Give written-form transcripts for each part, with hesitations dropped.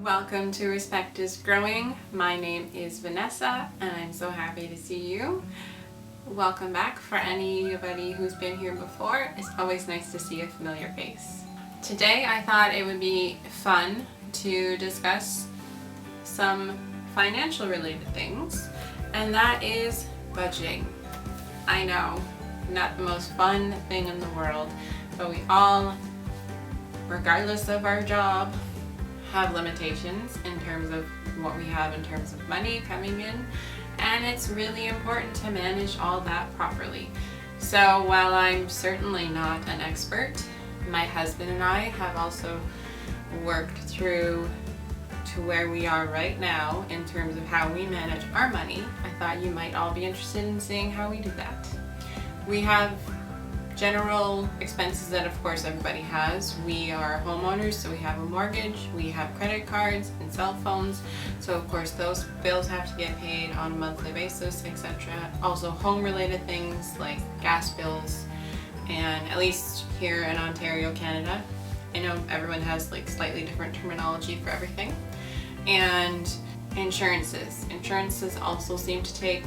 Welcome to Respect is Growing. My name is Vanessa and I'm so happy to see you. Welcome back for anybody who's been here before. It's always nice to see a familiar face. Today I thought it would be fun to discuss some financial related things, and that is budgeting. I know, not the most fun thing in the world, but we all, regardless of our job, have limitations in terms of what we have in terms of money coming in, and it's really important to manage all that properly. So while I'm certainly not an expert, my husband and I have also worked through to where we are right now in terms of how we manage our money. I thought you might all be interested in seeing how we do that. We have general expenses that of course everybody has. We are homeowners, so we have a mortgage, we have credit cards and cell phones, so of course those bills have to get paid on a monthly basis, etc. Also home related things like gas bills, and at least here in Ontario, Canada, I know everyone has like slightly different terminology for everything. And insurances. Insurances also seem to take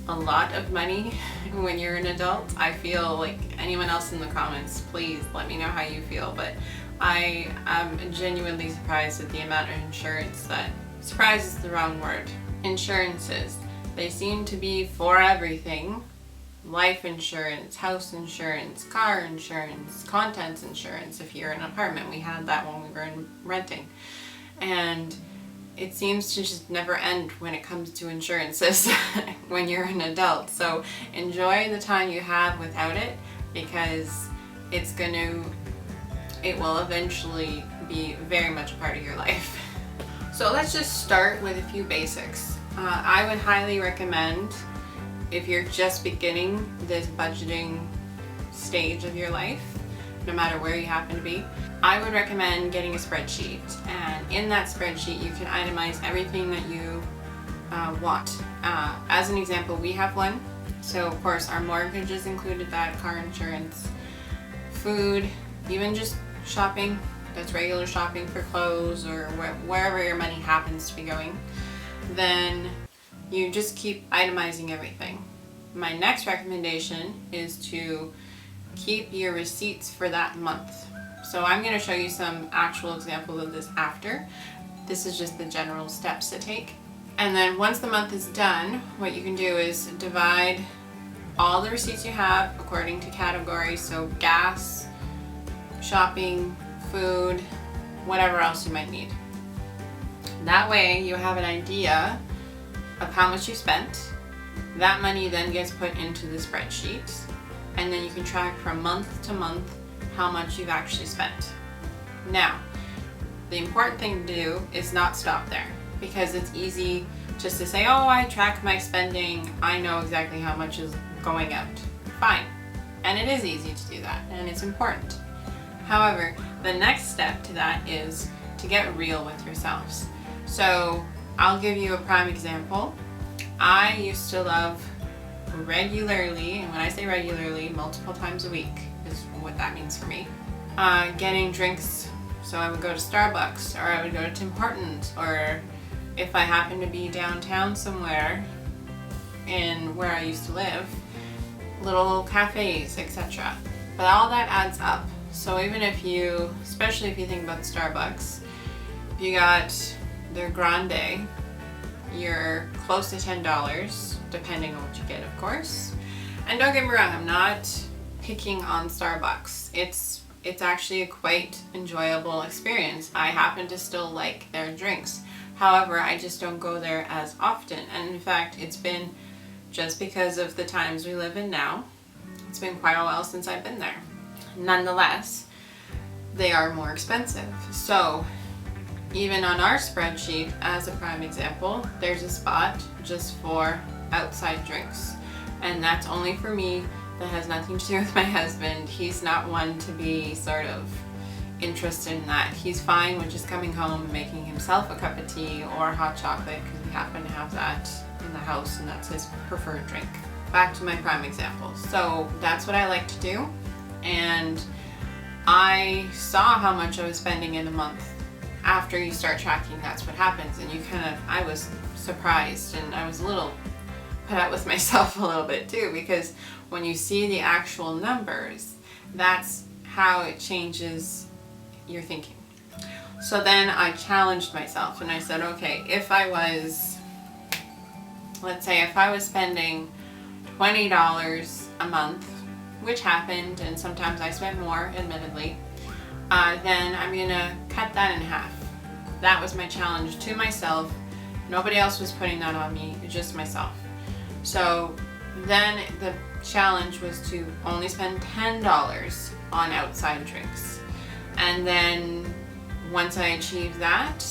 a lot of money when you're an adult. I feel like anyone else in the comments, please let me know how you feel, but I am genuinely surprised at the amount of insurance that, surprise is the wrong word. Insurances, they seem to be for everything. Life insurance, house insurance, car insurance, contents insurance if you're in an apartment. We had that when we were renting. And it seems to just never end when it comes to insurances when you're an adult. So enjoy the time you have without it, because it will eventually be very much a part of your life. So let's just start with a few basics. I would highly recommend, if you're just beginning this budgeting stage of your life, no matter where you happen to be, I would recommend getting a spreadsheet, and in that spreadsheet you can itemize everything that you want. As an example, we have one, so of course our mortgage is included, that car insurance, food, even just shopping, that's regular shopping for clothes or wherever your money happens to be going. Then you just keep itemizing everything. My next recommendation is to keep your receipts for that month. So I'm going to show you some actual examples of this after. This is just the general steps to take. And then once the month is done, what you can do is divide all the receipts you have according to categories, so gas, shopping, food, whatever else you might need. That way you have an idea of how much you spent. That money then gets put into the spreadsheet, and then you can track from month to month how much you've actually spent. Now, the important thing to do is not stop there, because it's easy just to say, oh, I track my spending, I know exactly how much is going out. Fine. And it is easy to do that, and it's important. However, the next step to that is to get real with yourselves. So I'll give you a prime example. I used to love regularly, and when I say regularly, multiple times a week is what that means for me, getting drinks. So I would go to Starbucks, or I would go to Tim Hortons, or if I happen to be downtown somewhere in where I used to live, little cafes, etc. But all that adds up. So even if you, especially if you think about Starbucks, if you got their grande, you're close to $10, depending on what you get, of course. And don't get me wrong, I'm not picking on Starbucks. It's actually a quite enjoyable experience. I happen to still like their drinks. However, I just don't go there as often. And in fact, it's been, just because of the times we live in now, it's been quite a while since I've been there. Nonetheless, they are more expensive. So even on our spreadsheet, as a prime example, there's a spot just for outside drinks. And that's only for me. That has nothing to do with my husband. He's not one to be sort of interested in that. He's fine with just coming home and making himself a cup of tea or hot chocolate, because we happen to have that in the house and that's his preferred drink. Back to my prime example. So that's what I like to do. And I saw how much I was spending in a month after you start tracking, that's what happens. And I was surprised, and I was a little put out with myself a little bit too, because when you see the actual numbers, that's how it changes your thinking. So then I challenged myself and I said, okay, let's say if I was spending $20 a month, which happened, and sometimes I spent more, admittedly, then I'm gonna cut that in half. That was my challenge to myself. Nobody else was putting that on me, just myself. So then the challenge was to only spend $10 on outside drinks. And then once I achieved that,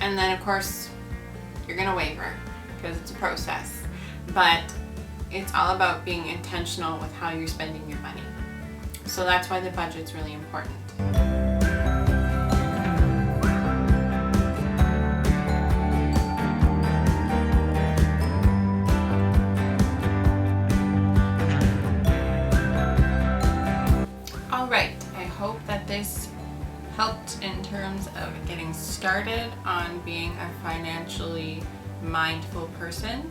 and then of course you're gonna waver because it's a process, but it's all about being intentional with how you're spending your money. So that's why the budget's really important. Alright, I hope that this helped in terms of getting started on being a financially mindful person.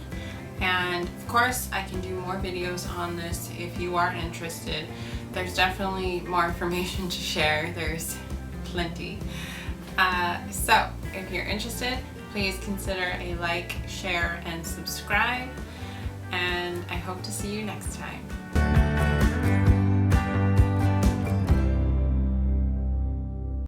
And of course, I can do more videos on this if you are interested. There's definitely more information to share. There's plenty. So if you're interested, please consider a like, share, and subscribe. And I hope to see you next time.